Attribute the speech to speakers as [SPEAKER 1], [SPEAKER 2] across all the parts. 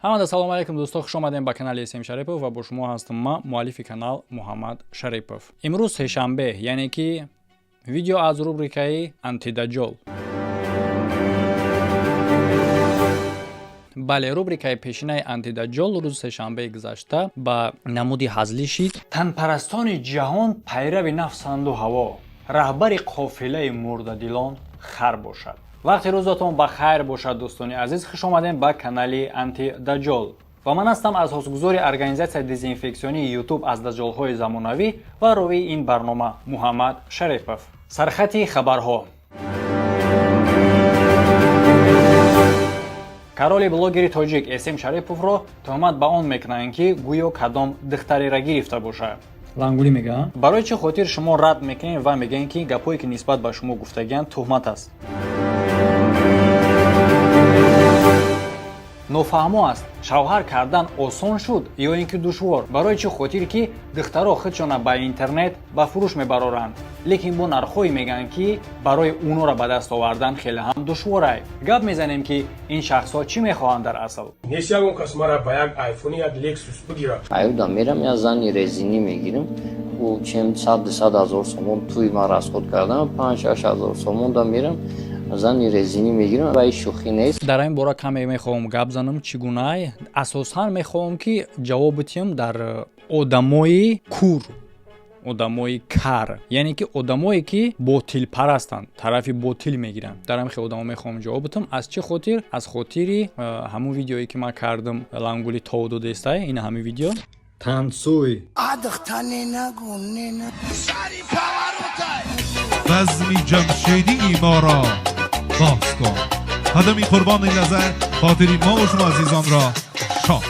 [SPEAKER 1] ҳамада салому алайкум дӯстон, хуш омадем ба канали Есем Шарипов ва бо шумо ҳастам ман, муаллифи канал Муҳаммад Шарипов. Имрӯз сешанбе, яъне ки видео аз рубрикаи Антидаҷол. бале, рубрикаи пешинаи Антидаҷол рӯзи сешанбеи гузашта ба намуди ҳазлӣ шид. Танпарастони ҷаҳон пайрави нафсанду ҳаво, раҳбари қофилаи мурдадилон хар бошад. вақти рӯзатон ба хайр бошад дӯстони азиз, хуш омадем ба канали Антидаҷол. ва ман ҳастам асосгузори организатсияи дезинфексионии YouTube аз даҷолҳои замонавӣ ва ровии ин барнома Муҳаммад Шарипов. Сархати хабарҳо. кароли блогери тоҷик Есем Шариповро тӯҳмат ба он мекунанд ки гӯё кадом духтареро гирифта бошад. лангулӣ мегӯяд? барои чӣ хотир шумо рад мекунед ва мегӯед ки гапое ки нисбат ба шумо гуфтагиянд тӯҳмат аст? нофаҳмо аст, шавҳар кардан осон шуд ё ин ки душвор? барои чӣ хотир ки духтаро худшона ба интернет ба фурӯш мебароранд, лекин бо нархҳое мегӯянд ки барои онҳоро ба даст овардан хеле ҳам душворай. гап мезанем ки ин шахсҳо чӣ мехоҳанд дар асл?
[SPEAKER 2] нест ягон кас мара ба як айфони як лексус бигирад.
[SPEAKER 3] айуда мерам я зани резини мегирам у чем 100,000 сомон туи ма расход кардам 5-6 сомон да мерам зани резини мегирам ва шӯхӣ нест. дар ин бора каме мехоҳам гап занам чӣ гунае. асосан мехоҳам ки ҷавоб битиҳам дар одамои кур, одамои кар, яъне ки одамое ки ботилпарастанд, тарафи ботил мегиранд. дар ҳамин одамо мехоҳам ҷавоб битам. аз чӣ хотир? аз хотири ҳамун видеое ки ман кардам лангули товду дестай, ин ҳамин видео танцуй
[SPEAKER 4] بزمی جمشیدی ما را باز کن. قدمی قربان این نظر خاطری ما و شما عزیزان را شاد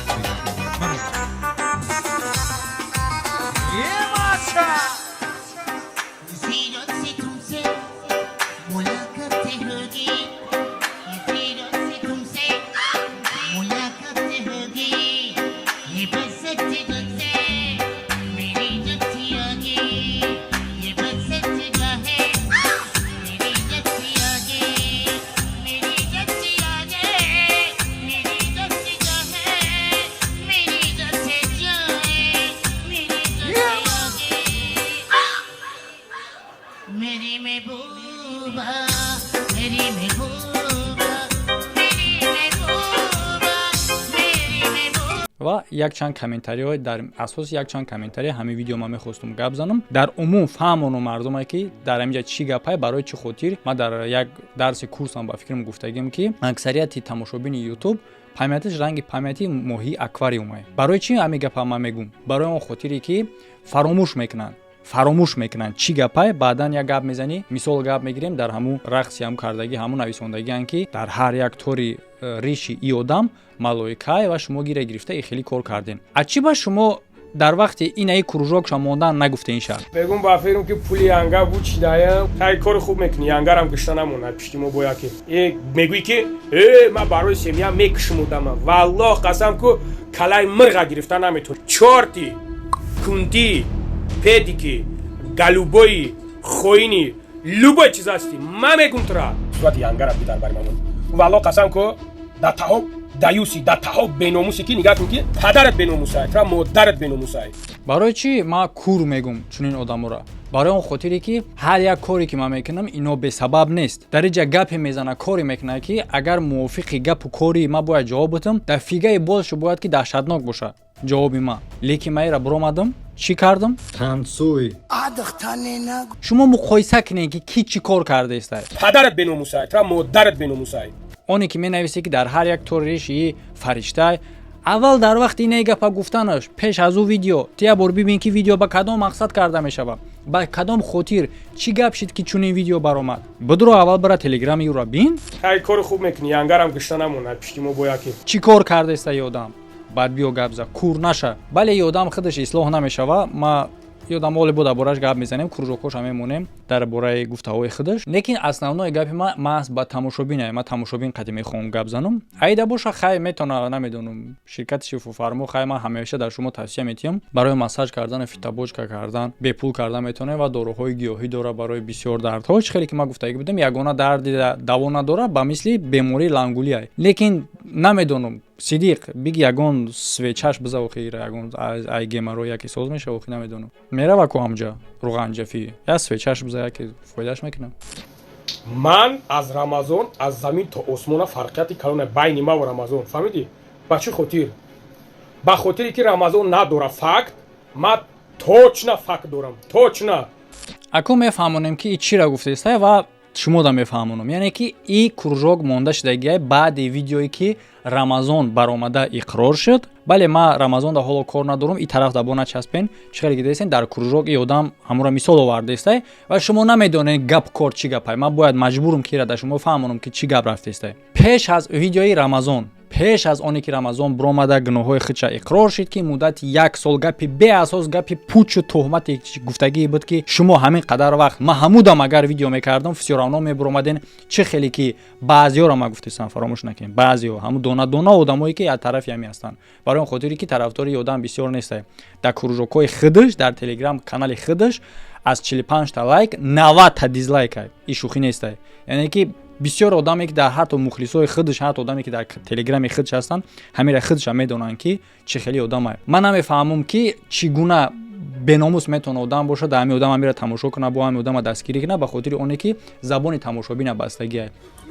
[SPEAKER 1] ва якчанд комментариҳо дар асоси якчанд комментари ҳамин видео ман мехостам гап занам. дар умум фаҳмону мардуме ки дар ҳаминҷа чӣ гапай, барои чӣ хотир. ман дар як дарси курсам ба фикрам гуфтагим ки аксарияти тамошобини YouTube памятиш ранги памяти моҳии аквариумай. барои чӣ ҳамин гапа ман мегӯм? барои он хотире ки фаромӯш мекунанд чӣ гапай. баъдан як гап мезанӣ, мисол гап мегирем дар ҳамун рақси ҳам кардагӣ, ҳамун нависондагиан ки дар ҳар як тори риши и одам малоикае ва шумо гира гирифта и хеле кор кардем. аз чӣ ба шумо дар вақти инаи кружокша мондан нагуфтаин шаҳр?
[SPEAKER 2] бегум ба фирм ки пули янга бу чидая хай кори хуб мекунӣ, янгарам гишта намонад пишти мо боя ки мегӯӣ ки ман барои семья мекишмудама. валлоҳ қасам ку калай мирға гирифта наметавонӣ. чорти кунди педики галубои хоини любой чиз ҳасти ман мегум тура сурати янгара бидар бари мамон. валлоҳ қасам ку датаҳо даюси датаҳо беномусе ки нигоҳ кун ки падарат беномусай, тура модарат беномусай.
[SPEAKER 1] барои чӣ ман кур мегум чунин одаморо? барои он хотире ки ҳар як коре ки ман мекунам ино бесабаб нест. дар инҷа гапе мезана, коре мекунад ки агар мувофиқи гапу кори ман бояд ҷавоб битам, дар фигаи болш бояд ки даҳшатнок бошад ҷавоби ман. лекин ман эра буромадам, чӣ кардам? танцуй. шумо муқоиса кунед ки ки чӣ кор кардаестай.
[SPEAKER 2] падарат беномусай, тура модарат беномусай.
[SPEAKER 1] оне ки менависе ки дар ҳар як тори риши фариштай, аввал дар вақти инаи гапа гуфтанаш пеш аз ӯ видео тия бор бибин ки видео ба кадом мақсад карда мешавад, ба кадом хотир, чӣ гап шид ки чунин видео баромад. бидро аввал бара телеграми ӯро бин.
[SPEAKER 2] хай кори хуб мекунӣ, янгарам гишта намонад пишти мо боя ки
[SPEAKER 1] чӣ кор кардаестай одам. баъд биё гап за кур наша. бале одам худаш ислоҳ намешава. ма одам оле буда бораш гап мезанем, кружокҳоша мемонем. дар бораи гуфтаҳои худаш. Лекин основной гапи ма маҳз ба тамошобин ма тамошобин қади мехоҳам гап занам. Айда боша хай метона намедонам ширкати шифофармо хай ма ҳамеша дар шумо тавсия метиҳам барои массаж кардан, фитобочка кардан, бепул кардан метавонед ва дороҳои гиёҳӣ дора барои бисёр дардҳо. Чӣ хеле ки ма гуфтагӣ будам, ягона дарди даво надора ба мисли бемории лангулия. Лекин намедонам Сидиқ биги ягон свечаш биза охир ягон ай гемаро яки соз меша охир намедонам. Мерава ку амҷа руғанҷафи. Я свечаш биза яки фоидаш мекунам.
[SPEAKER 2] ман аз рамазон аз замин то осмона фарқияти калона байни ма ва рамазон фаҳмидӣ? ба чӣ хотир? ба хотире ки рамазон надора факт, ма точно факт дорам, точно.
[SPEAKER 1] Аку мефаҳмонем ки и чира гуфтаистае ва шумо да мефаҳмонам. Яъне ки и кружок монда шудагиае баъди видеое ки Рамазон баромада иқрор шуд. Бале ма Рамазон да ҳоло кор надорам, и тараф да бо начаспен. Чӣ хеле гидесен дар кружок и одам ҳамура мисол овардаистае ва шумо намедонед гап кор чӣ гапае. Ма бояд маҷбурам ки ира да шумо фаҳмонам ки чӣ гап рафтаистае. Пеш аз видеои Рамазон, пеш аз оне ки Рамазон бромада гуноҳҳои худша иқрор шуд ки муддати 1 сол гапи беасос, гапи пучу тӯҳмати гуфтагӣ буд ки шумо ҳамин қадар вақт ма ҳамудам агар видео мекардам фисёравно мебромаден. Чӣ хеле ки баъзиёро ма гуфтистам, фаромӯш накунед. Баъзиё ҳамун дона одамое ки аз тарафи ҳами ҳастанд. Барои он хотире ки тарафдори одам бисёр нестае. Дар кружокҳои худаш, дар телеграм канали худаш аз 45 та лайк 90 та дизлайк ай. И шӯхӣ нестае. Яъне ки бисёр одаме ки дар ҳатто мухлисои худаш, ҳатто одаме ки дар телеграми худаш ҳастанд, ҳамира худаш медонанд ки чӣ хеле одам ай. Ман намефаҳмам ки чӣ гуна беномус метавона одам бошад, дар ҳамин одам ҳамира тамошо кунад, бо ҳамин одама дастгирӣ кунад ба хотири оне ки забони тамошобина бастагӣ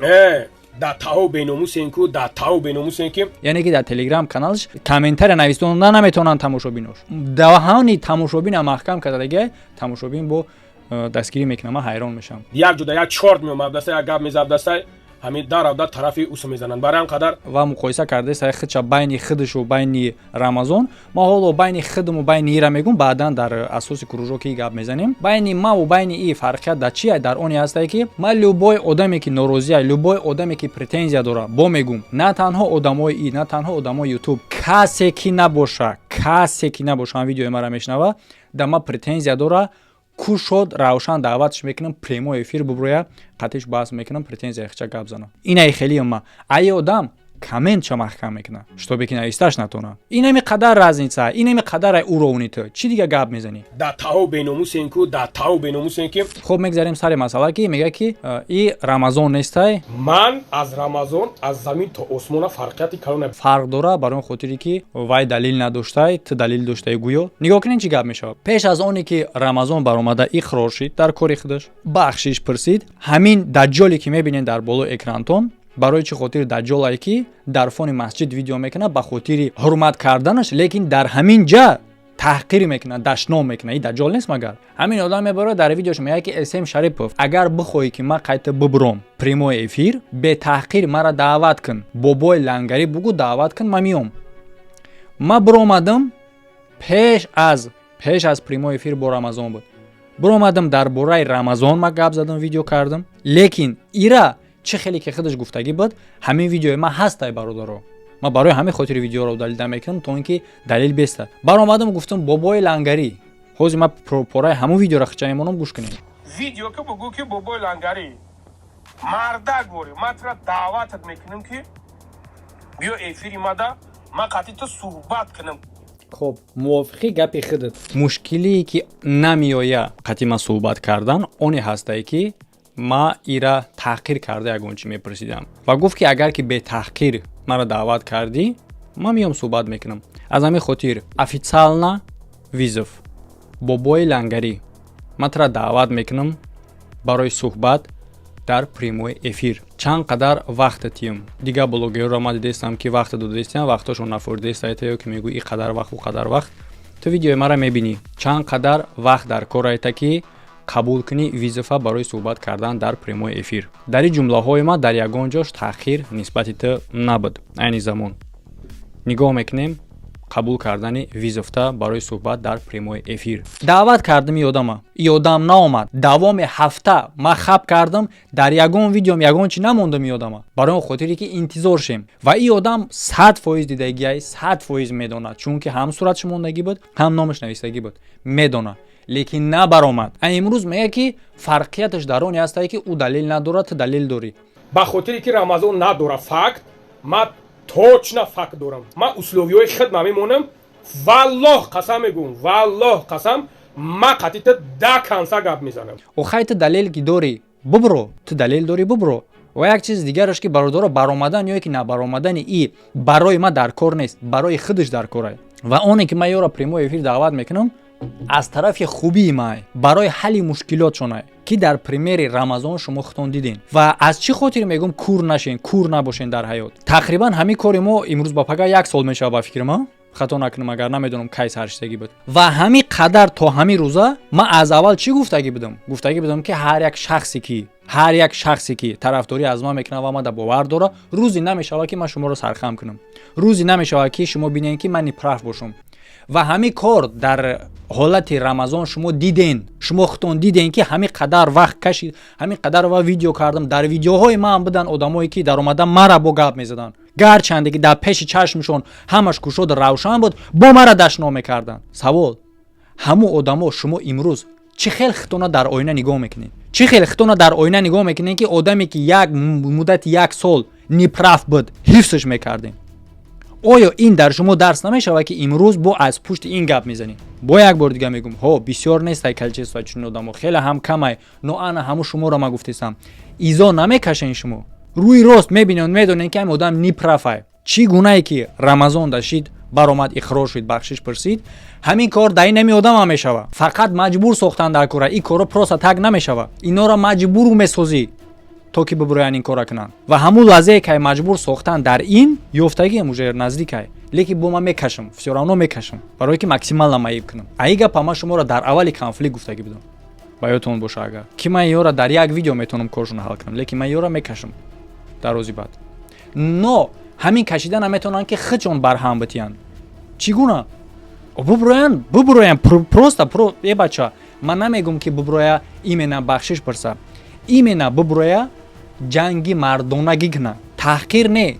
[SPEAKER 1] ай.
[SPEAKER 2] Да таҳо беномусен ку, да таҳо беномусен ки
[SPEAKER 1] яъне ки дар телеграм каналш комментария навистода наметавонанд тамошобинош. Даҳони тамошобина маҳкам кардагиае, тамошобин бо дастгирӣ мекунам. Ман ҳайрон мешам.
[SPEAKER 2] як ҷуда як чорт меомад даста як гап мезаб даста ҳамин даравда тарафи усу мезананд. Барои ҳам қадар
[SPEAKER 1] ва муқоиса кардаиста худша байни худашу байни Рамазон. Ма ҳоло байни худаму байни ира мегум баъдан дар асоси кружоки гап мезанем. Байни ма ва байни и фарқият дар чие? Дар оне ҳастае ки ма любой одаме ки норозия, любой одаме ки претензия дора бо мегум. На танҳо одамои и, на танҳо одамои YouTube, касе ки набоша, ҳам видеои мара мешнава, да ма претензия дора. Кушод равшан даъватш мекунам прямой эфир буброя қатиш баҳс мекунам претензия хича гап занам. Ина хеле ма ай одам коммент ча маҳкам мекуна што бекина исташ натона. Инами қадар разница, инами қадар уровни ту чӣ дига гап мезани?
[SPEAKER 2] да таҳо беномусен ку, да таҳо беномусен ки.
[SPEAKER 1] Хуб мегзарем сари масъала ки мега ки и Рамазон нестай.
[SPEAKER 2] ман аз Рамазон аз замин то осмона фарқияти калона
[SPEAKER 1] фарқ дора барои хотире ки вай далил надоштае, ту далил доштаи гӯё. Нигоҳ кунед чӣ гап мешавад. Пеш аз оне ки Рамазон баромада иқрор шид дар кори худаш, бахшиш пурсид, ҳамин даҷҷоле ки мебинед дар болои экрантон барои чӣ хотир даҷҷолае ки дар фони масҷид видео мекунад ба хотири ҳурмат карданаш, лекин дар ҳамин ҷа таҳқир мекунад, дашном мекунад. И даҷҷол нест магар? Ҳамин одам мебарад дар видеош мегӯяд ки Эсем Шарипов агар бихоҳӣ ки ман қайта бибуром прямой эфир, бетаҳқир мара даъват кун, бобои лангарӣ бугу даъват кун, ман меом. Ман биромадам пеш аз прямой эфир бо Рамазон буд. Биромадам дар бораи Рамазон ман гап задам, видео кардам, лекин ира чӣ хеле ки худаш гуфтагӣ буд, ҳамин видеои ман ҳастай бародаро. Ма барои ҳамин хотири видеоро далил мекунам то ин ки далил беста. Баромадам гуфтам бобои лангарӣ. ҳозир ман пораи ҳамун видеоро хича мемонам, гӯш кунед.
[SPEAKER 2] видео ки бугӯ ки бобои лангарӣ мардак бори ма тура даъватат мекунам ки биё эфири мада ма қатъи ту суҳбат кунам.
[SPEAKER 1] хоб мувофиқи гапи худат. Мушкилие ки намеоя қатъи ман суҳбат кардан оне ҳастае ки ма ира таҳқир карда ягон чӣ мепурсидам ва гуфт ки агар ки бетаҳқир мара даъват кардӣ, ман меом суҳбат мекунам. Аз ҳамин хотир официална визов бобои лангарӣ ман тура даъват мекунам барои суҳбат дар прямой эфир. Чанд қадар вақт додем. Дига блогерро ман дидестам ки вақт додестам, вақташон нафурдестаетаё ки мегӯи и қадар вақт у қадар вақт. Ту видеои мара мебинӣ. Чанд қадар вақт дар кор аита ки қабул кунӣ визифа барои суҳбат кардан дар прямой эфир. Дар ин ҷумлаҳои ман дар ягон ҷош таъхир нисбати ту набуд. Айни замон нигоҳ мекунем қабул кардани визифта барои суҳбат дар прямой эфир. Даъват кардам и одам наомад. Давоми ҳафта ман хаб кардам, дар ягон видеом ягон чӣ намондам и одама. Барои он хотире ки интизор шем. Ва и одам 100% дидагиай, 100% медонад, чунки ҳам сураташ мондагӣ буд, ҳам номаш навистагӣ буд. Медонад. лекин набаромад. Имрӯз мега ки фарқияташ дар он ҳастае ки ӯ далел надорад, ту далел дорӣ.
[SPEAKER 2] ба хотире ки рамазон надора факт, ма точно факт дорам. Ма условиҳои хидма мемонам. Валлоҳ қасам мегӯям, валлоҳ қасам, ма қатита да канса гап мезанам.
[SPEAKER 1] Охай ту далел ки дорӣ, бубро. Ту далел дорӣ, бубро. ва як чиз дигараш ки бародаро баромадан ё ки набаромадани и барои ма дар кор нест, барои худаш дар кор аст. Ва оне ки ман ёро прямой эфир даъват мекунам, аз тарафи хубии май барои ҳалли мушкилотшон ки дар премиери рамазон шумо худтон дидин. Ва аз чӣ хотир мегӯям кур нашен, кур набошен дар ҳаёт. Тақрибан ҳамин кори мо имрӯз ба пага 1 сол мешава ба фикри ман. хато накунам, агар намедонам кай саршитагӣ буд. Ва ҳамин қадар то ҳамин рӯза ман аз аввал чӣ гуфтагӣ будам? Гуфтагӣ будам ки ҳар як шахсе ки тарафдорӣ аз ман мекунад ва мада бовар дора, рӯзе намешава ки ман шуморо сархам кунам. Рӯзе намешава ки шумо бинед ки ман ниправ бошам. ва ҳамин кор дар ҳолати рамазон шумо диден, шумо худтон диден ки ҳамин қадар вақт кашид, ҳамин қадар ва видео кардам. дар видеоҳои ман буданд одамое ки дар омада мара бо гап мезаданд. гарчанде ки дар пеши чашмшон ҳамаш кушода равшан буд, бо мара дашно мекарданд. савол, ҳамун одамо шумо имрӯз чӣ хел хитона дар оина нигоҳ мекунед? Чӣ хел хитона дар оина нигоҳ мекунед ки одаме ки як муддати 1 сол ниправ буд, ҳифзш мекардем? оё ин дар шумо дарс намешава ки имрӯз бо аз пушти ин гап мезанем? Бо як бор дига мегӯм, ҳо бисёр нестай количество чунин одамо, хеле ҳам камай, но ана ҳаму шуморо ман гуфтестам. изо намекашен шумо. рӯи рост мебинед, медонед ки ҳамин одам ниправай. чӣ гунае ки рамазон дашид, баромад ихроҷ шуд, бахшиш пурсид, ҳамин кор дар ин ҳамин одам ҳам мешава. фақат маҷбур сохтан дар кора, ин коро просто так намешава. инора маҷбур месозӣ то ки бибироян ин кора кунанд. ва ҳамун лаҳзае ки маҷбур сохтан дар ин ёфтагиам уже наздикай, лекин бо ман мекашам, всё равно мекашам, барое ки максимально маиб кунам. аи гапа ман шуморо дар аввали конфликт гуфтагӣ будам. ба ёдтон боша агар ки ман ёро дар як видео метавонам коршоно ҳал кунам, лекин ман ёро мекашам дар рӯзи баъд. но ҳамин кашидана метавонанд ки хичон барҳам битиянд. чӣ гуна? бубироян просто е бача, ман намегӯм ки бубироя имена бахшиш пурса, имена бубироя ҷанги мардонагӣ куна, таҳқир не.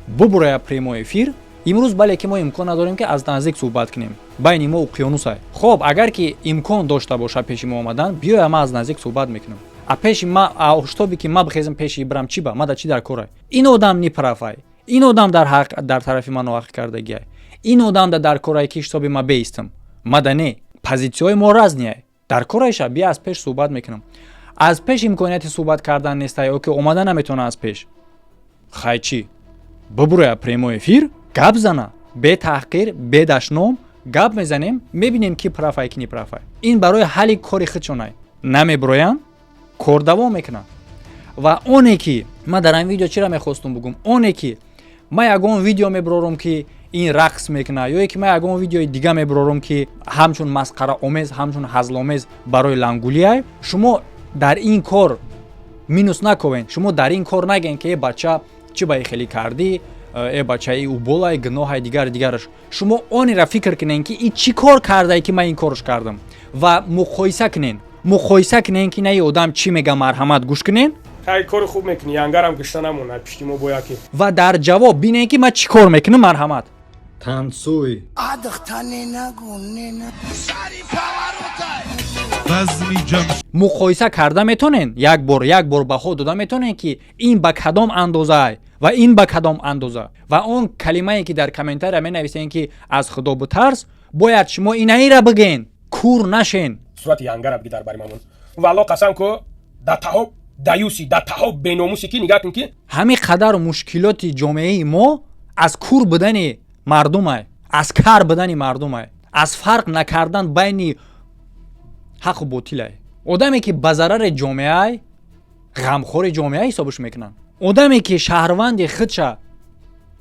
[SPEAKER 1] бубироя прямой эфир. имрӯз бале ки мо имкон надорем ки аз наздик суҳбат кунем, байни мо уқёнус ай. хоб агар ки имкон дошта боша пеши мо омадан, биёя ман аз наздик суҳбат мекунам. а пеши ма оштоби ки ма бихезам пеши ибрам чӣ ба мада чӣ дар корай? ин одам ниправай, ин одам дар тарафи ман ноҳақ кардагиай, ин одам дар корае ки ҳисоби ма беистам, мада не позитсияҳои мо разниай, дар корайша бия аз пеш суҳбат мекунам. аз пеш имконияти суҳбат кардан нестай, оки омада наметавона аз пеш. хай чӣ? бибироя прямой эфир гап зана, бе таҳқир, бе дашном гап мезанем, мебинем ки прафай ки ниправай. ин барои ҳалли кори худшонай. намебироям, кор давом мекунам. ва оне ки ман дар ин видео чира мехостум бугум, оне ки ман ягон видео мебирорам ки ин рақс мекуна, ё ки ман ягон видеои дига мебирорам ки ҳамчун масқараомез, ҳамчун ҳазломез барои лангулиай, шумо дар ин кор минус наковен. шумо дар ин кор наген ки бача чӣ ба хеле кардӣ, бача ӯ болай гуноҳай дигараш. шумо онеро фикр кунен ки и чӣ кор кардае ки ман ин корш кардам ва муқоиса кунен ки на и одам чӣ мега марҳамат гӯш кунен.
[SPEAKER 2] хай кори хуб мекунӣ, янгарам гишта намонад пишти мо бо яке.
[SPEAKER 1] ва дар ҷавоб бинен ки ман чӣ кор мекунам. марҳамат.
[SPEAKER 5] танцуй
[SPEAKER 4] بزمی جمشید
[SPEAKER 1] муқоиса карда метонен, як бор баҳо дода метонен ки ин ба кадом андоза ва ин ба кадом андоза. ва он калимае ки дар комментария менависен ки аз худо бутарс, бояд шумо инаира биген, кур нашен.
[SPEAKER 2] сурати янгарам ки дар бари мамон. валло қасам ко да таҳоб даюси, да таҳоб беномусе ки нигах кун ки
[SPEAKER 1] ҳамин қадар мушкилоти ҷомеаи мо аз кур будани мардумай, аз кар будани мардумай, аз фарқ накардан байни ҳақу ботилай. одаме ки ба зарари ҷомеаи ғамхори ҷомеа ҳисобш мекунанд, одаме ки шаҳрванди худша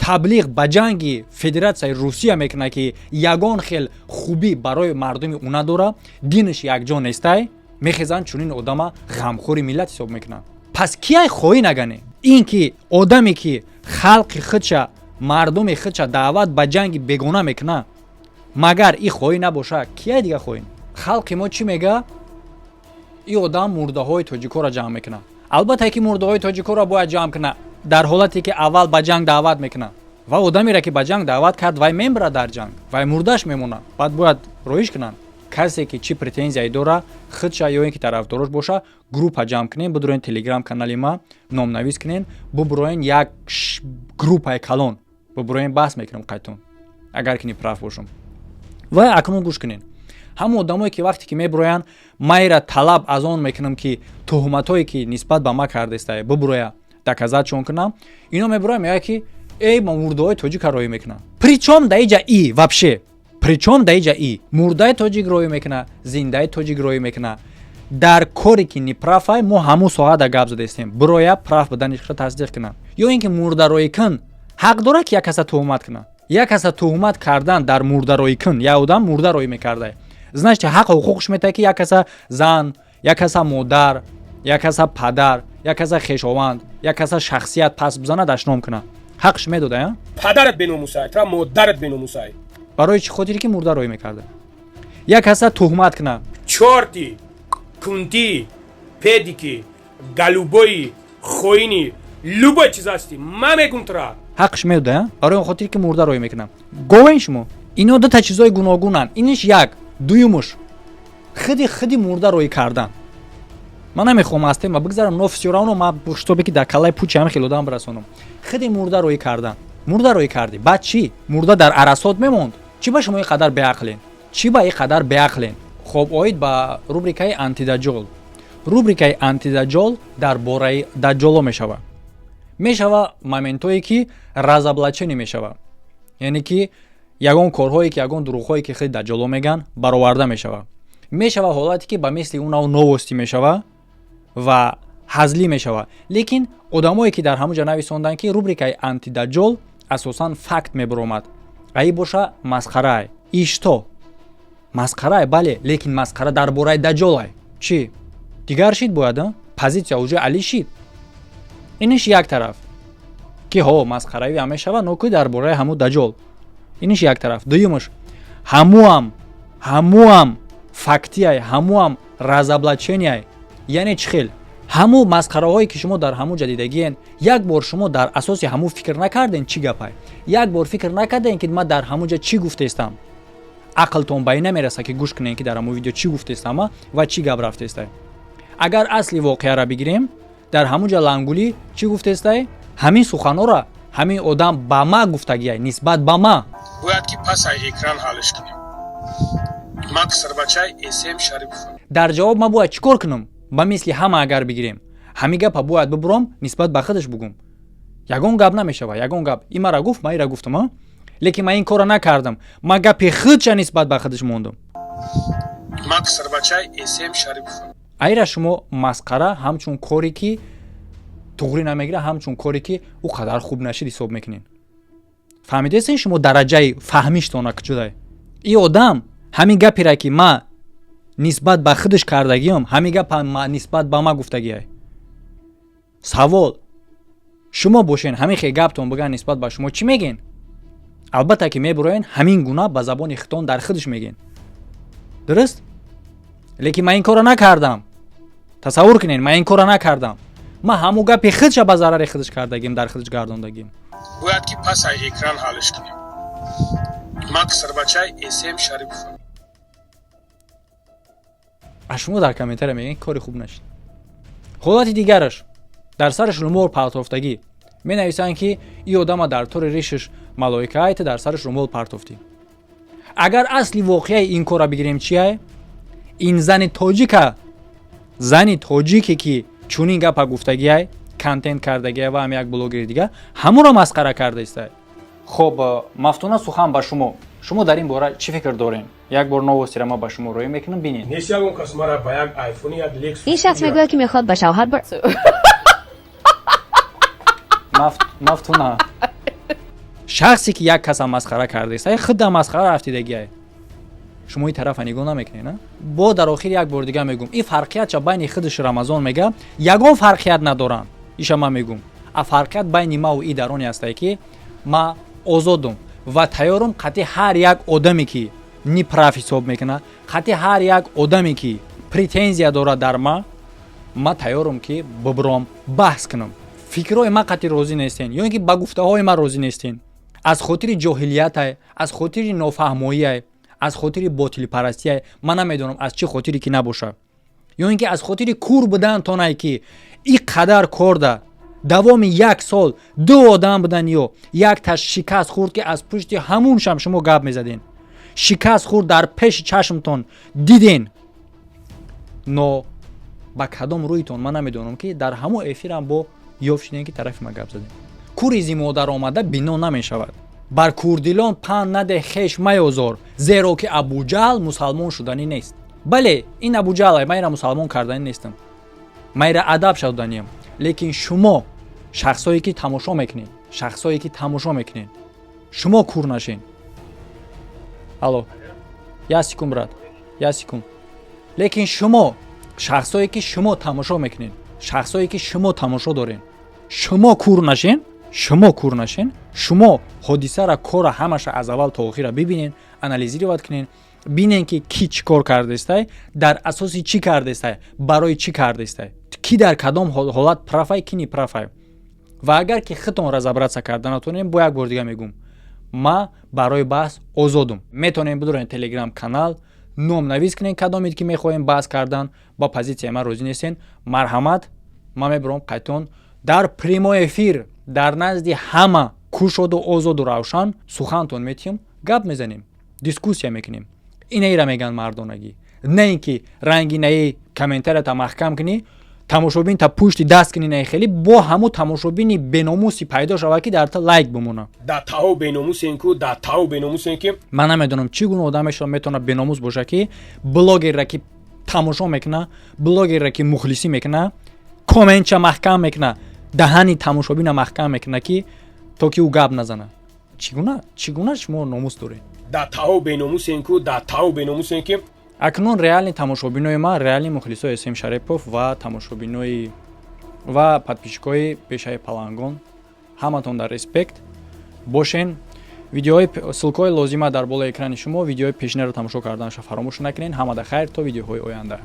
[SPEAKER 1] таблиғ ба ҷанги федератсияи русия мекунад ки ягон хел хубӣ барои мардуми ӯ надора, динаш якҷо нестай, мехезанд чунин одама ғамхори миллат ҳисоб мекунанд. пас кияй хоҳӣ нагане? ин ки одаме ки халқи худша, мардуми худша даъват ба ҷанги бегона мекунад, магар и хоҳӣ набоша, кияй дига хоҳем? халқи мо чӣ мега? и одам мурдаҳои тоҷикоро ҷамъ мекунад. албатта ки мурдаҳои тоҷикоро бояд ҷамъ кунад дар ҳолате ки аввал ба ҷанг даъват мекунад. ва одамеро ки ба ҷанг даъват кард, вай мебарад дар ҷанг, вай мурдаш мемонад, баъд бояд роиш кунанд. касе ки чӣ претензияе дора худша ё ин ки тарафдорош боша группа ҷамъ кунен бубуроен телеграм канали ма номнавис кунен бубуроен як группаи калон бубуроен баҳс мекунам қайтон агар ки неправ бошам ва акнун гӯш кунен ҳамон одамое ки вақте ки мебуроянд майра талаб аз он мекунам ки туҳматое ки нисбат ба ма кардастае бубуроя доказатшон кунам ино мебуроя мегӯяд ки эй ма мурдаҳои тоҷика роӣ мекунам причём да иҷа и вообще причём да иҷа и мурдаи тоҷик роӣ мекуна зиндаи тоҷик роӣ мекуна дар коре ки неправай мо ҳамун соҳа да гап задастем буроя прав буданашро тасдиқ кунам ё ин ки мурдароӣ кун ҳақ дорад ки як каса туҳмат кунад як каса туҳмат кардан дар мурдароӣ кун як одам мурда роӣ мекарда значит ҳақ ҳуқуқш метаҳад ки як каса зан як каса модар як каса падар як каса хешованд як каса шахсият пас бизанад ашном кунад ҳақш медода
[SPEAKER 2] падарат беномусай тра модарат беномусай
[SPEAKER 1] барои чӣ хотире ки мурда роӣ мекарда як каса туҳмат кунад
[SPEAKER 2] чорти кунти педики галубои хоини любой чиз ҳасти ма мегум тра
[SPEAKER 1] ҳақш медода барои он хотире ки мурда роӣ мекунам говен шумо ино дута чизҳои гуногунанд иниш як дуюмуш худи мурда роӣ кардан ман намехоҳам аз тема бигзарам но фисёравно ма хитобе ки дар калаи пучам хело одам бирасонам худи мурда роӣ кардан мурда роӣ карди баъд чӣ мурда дар арасот мемонд чӣ ба шумо ин қадар беақлен чӣ ба ин қадар беақлен хоб оид ба рубрикаи антидаҷол рубрикаи антидаҷол дар бораи даҷоло мешава моментое ки разоблачение мешава яъне ки ягон корҳое ки ягон дурӯғҳое ки худи даҷоло меган бароварда мешава ҳолате ки ба мисли унав новостӣ мешава ва ҳазлӣ мешава лекин одамое ки дар ҳамуҷа нависонданд ки рубрикаи антидаҷол асосан факт мебаромад аи боша масхарае ишто масхарае бале лекин масхара дар бораи даҷолае чӣ дигар шид бояд позитсия уже али шид иниш як тараф ки ҳо масхаравӣ ҳам мешава ноки дар бораи ҳамун даҷол иниш як тараф дуюмаш ҳамуам фактияй ҳамуам разоблаченияй яъне чӣ хел ҳамун масхараҳое ки шумо дар ҳамун ҷадидагиен як бор шумо дар асоси ҳамун фикр накарден чӣ гапай як бор фикр накардем ки ман дар ҳамун ҷа чӣ гуфтаистам ақлтон ба ин намераса ки гӯш кунем ки дар ҳамун видео чӣ гуфтаистама ва чӣ гап рафтаистай агар асли воқеаро бигирем дар ҳамун ҷа лангулӣ чӣ гуфтаистай ҳамин суханҳоро ҳамин одам ба ма гуфтагиай нисбат ба ма
[SPEAKER 2] бояд ки пасай экран ҳалш кунем максарбачай эсем шарипов
[SPEAKER 1] дар ҷавоб ман бояд чӣ кор кунам ба мисли ҳама агар бигирем ҳамин гапа бояд бибуром нисбат ба худаш бугум ягон гап намешава ягон гап ин мара гуфт ман инра гуфтам лекин ман ин корро накардам ман гапи худша нисбат ба худаш мондам
[SPEAKER 2] максарбачай эсем шарипов
[SPEAKER 1] айра шумо масқара ҳамчун коре ки туғри намегира ҳамчун коре ки ӯ қадар хуб нашид ҳисоб мекунен фаҳмидастен шумо дараҷаи фаҳмиштона кучудай ин одам ҳамин гапира ки ма нисбат ба худаш кардагиам ҳамин гапа нисбат ба ма гуфтагиай савол шумо бошен ҳамин хел гаптон биган нисбат ба шумо чӣ меген албатта ки мебуроен ҳамин гуна ба забони хитон дар худаш меген дуруст лекин ман ин корро накардам тасаввур кунед ман ин корро накардам ман ҳамун гапи худша ба зарари худаш кардагим дар худаш гардондагим
[SPEAKER 2] бояд ки пасай экран ҳалш кунем максарбачай эсем шарипов
[SPEAKER 1] а шумо дар комментария мегӯед кори хуб нашид ҳолати дигараш дар сараш румол партофтагӣ менависанд ки ин одама дар тори ришаш малоика айта дар сараш румол партофтӣ агар асли воқеаи ин корро бигирем чие ин зани тоҷике ки чунин гапа гуфтагиай контент кардагиай ва ҳам як блогери дигар ҳамонро масхара кардаистай хоб мафтуна сухан ба шумо дар ин бора чӣ фикр дорем як бор новостиро ма ба шумо роӣ мекунам бинед
[SPEAKER 2] нест ягон кас мара ба як айфони як лекс
[SPEAKER 5] این شخص میگوید که میخواد با شوهر
[SPEAKER 1] мафтуна шахсе ки як каса масхара кардаистай худда масхара рафтидагиай шумо ин тарафа нигоҳ намекунед бо дар охир як бор дигар мегӯм ин фарқиятша байни худаш рамазон мега ягон фарқият надоранд иша ман мегӯм а фарқият байни маву и дар оне астае ки ма озодум ва тайёрум қатъи ҳар як одаме ки неправ ҳисоб мекунад қатъи ҳар як одаме ки претензия дорад дар ма тайёрум ки бибуром баҳс кунам фикрҳои ман қатъи розӣ нестен ё ин ки ба гуфтаҳои ман розӣ нестен аз хотири ҷоҳилиятай аз хотири нофаҳмоияй аз хотири ботилипарастия ман намедонам аз чӣ хотире ки набоша ё ин ки аз хотири кур будан тонае ки ин қадар корда давоми 1 сол 2 одам будан ё як таш шикаст хурд ки аз пушти ҳамуншам шумо гап мезаден шикаст хурд дар пеши чашмтон диден но ба кадом рӯйтон ман намедонам ки дар ҳамон эфирам бо ёф шидем ки тарафи ма гап задем кури зимодар омада бино намешавад бар курдилон пан наде хеш маёзор зеро ки абуҷаҳл мусалмон шуданӣ нест бале ин абуҷаҳл майра мусалмон карданӣ нестам майра адаб шуданиям лекин шумо шахсое ки тамошо мекунед шумо кур нашен алло я секунд брат я секунд лекин шумо шахсое ки шумо тамошо мекунед шахсое ки шумо тамошо дорен шумо кур нашен шумо ҳодисара кора ҳамаша аз аввал то охира бибинен анализировать кунен бинен ки ки чӣ кор кардестай дар асоси чӣ кардестай барои чӣ кардестай ки дар кадом ҳолат прафай ки не прафай ва агар ки худтон разобраться карда натонем бо як бор дига мегӯм ма барои баҳс озодум метонем бидорем телеграм канал ном навис кунем кадомед ки мехоҳем баҳс кардан ба позитсияи ман розӣ нестен марҳамат ман мебарам қайтон дар прямой эфир дар назди ҳама кушоду озоду равшан сухантон метиҳем гап мезанем дискуссия мекунем инайра меган мардонагӣ не ин ки ранги наи комментарията маҳкам кунӣ тамошобин та пушти даст кунӣ наи хеле бо ҳамун тамошобини беномуси пайдо шава ки дар та лайк бимона
[SPEAKER 2] да таҳо беномусен ки
[SPEAKER 1] ман намедонам чӣ гуна одамеша метавонад беномус боша ки блогерра ки тамошо мекуна блогерра ки мухлисӣ мекуна комментча маҳкам мекуна даҳани тамошобина маҳкам мекуна ки то ки ӯ гап назана чӣ гуна шумо номус доред
[SPEAKER 2] да таҳо беномусен ки
[SPEAKER 1] акнун реални тамошобинои ман реални мухлисои Эсем Шарипов ва тамошобинои ва подписчикои пешаи Палангон ҳаматон дар респект бошен видеои ссилкаҳои лозима дар болои экрани шумо видеои пешинаро тамошо карданашро фаромӯш накунед ҳамада хайр то видеоҳои оянда.